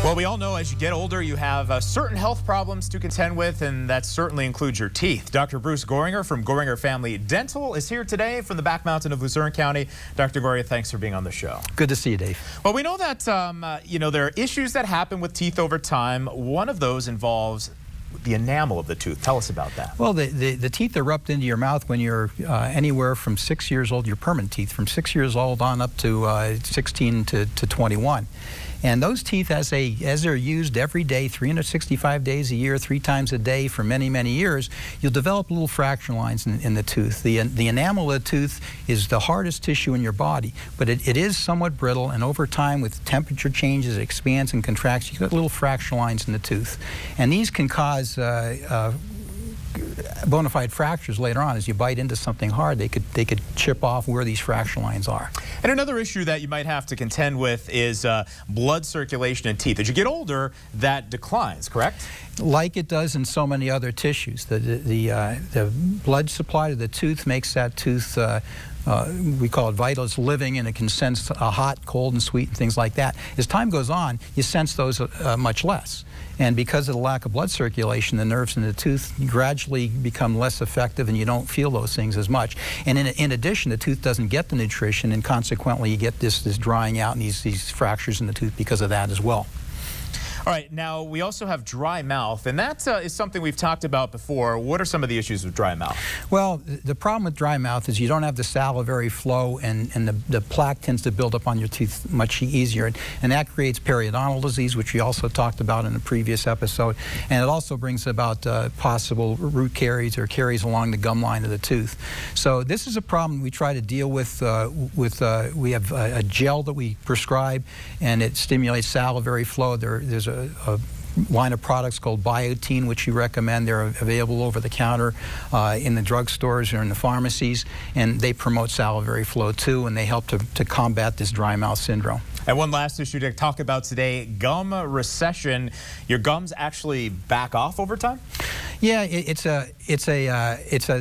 Well, we all know as you get older, you have certain health problems to contend with, and that certainly includes your teeth. Dr. Bruce Goeringer from Goeringer Family Dental is here today from the back mountain of Luzerne County. Dr. Goeringer, thanks for being on the show. Good to see you, Dave. Well, we know that, there are issues that happen with teeth over time. One of those involves the enamel of the tooth. Tell us about that. Well, the teeth are rubbed into your mouth when you're anywhere from 6 years old, your permanent teeth, from 6 years old on up to 16 to 21. And those teeth, as they're used every day, 365 days a year, 3 times a day for many, many years, you'll develop little fracture lines in the tooth. The enamel of the tooth is the hardest tissue in your body, but it is somewhat brittle, and over time, with temperature changes, it expands and contracts. You get little fracture lines in the tooth. And these can cause bona fide fractures later on. As you bite into something hard, they could chip off where these fracture lines are. And another issue that you might have to contend with is blood circulation in teeth. As you get older, that declines, correct? Like it does in so many other tissues. The blood supply to the tooth makes that tooth we call it vital. It's living, and it can sense hot, cold, and sweet, and things like that. As time goes on, you sense those much less. And because of the lack of blood circulation, the nerves in the tooth gradually become less effective, and you don't feel those things as much. And in addition, the tooth doesn't get the nutrition, and consequently, you get this drying out and these fractures in the tooth because of that as well. All right, now we also have dry mouth, and that is something we've talked about before. What are some of the issues with dry mouth? Well, the problem with dry mouth is you don't have the salivary flow, and the plaque tends to build up on your teeth much easier, and that creates periodontal disease, which we also talked about in a previous episode, and it also brings about possible root caries or caries along the gum line of the tooth. So this is a problem we try to deal with. We have a gel that we prescribe, and it stimulates salivary flow. There's a line of products called Biotine, which we recommend. They're available over the counter in the drugstores or in the pharmacies, and they promote salivary flow too, and they help to combat this dry mouth syndrome. And one last issue to talk about today, gum recession. Your gums actually back off over time? Yeah, it's a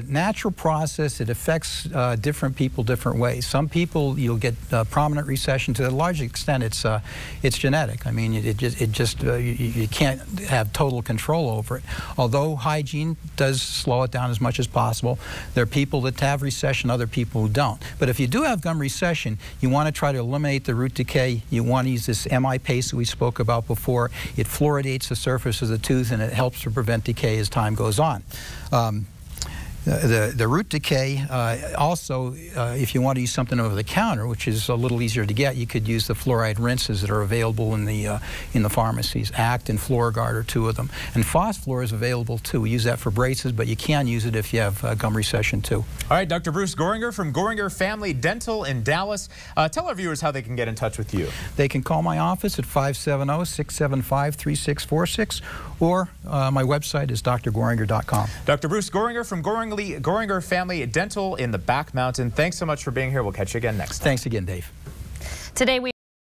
natural process. It affects different people different ways. Some people, you'll get prominent recession. To a large extent, it's genetic. I mean, you can't have total control over it. Although hygiene does slow it down as much as possible, there are people that have recession, other people who don't. But if you do have gum recession, you want to try to eliminate the root decay. You want to use this MI paste that we spoke about before. It fluoridates the surface of the tooth, and it helps to prevent decay as time goes on. The root decay, also, if you want to use something over the counter, which is a little easier to get, you could use the fluoride rinses that are available in the pharmacies. Act and Fluoriguard are 2 of them. And Phosphor is available too. We use that for braces, but you can use it if you have gum recession too. All right, Dr. Bruce Goeringer from Goeringer Family Dental in Dallas. Tell our viewers how they can get in touch with you. They can call my office at 570-675-3646, or my website is drgoeringer.com. Dr. Bruce Goeringer from Goeringer Family Dental in the back mountain. Thanks so much for being here. We'll catch you again next time. Thanks again, Dave. Today we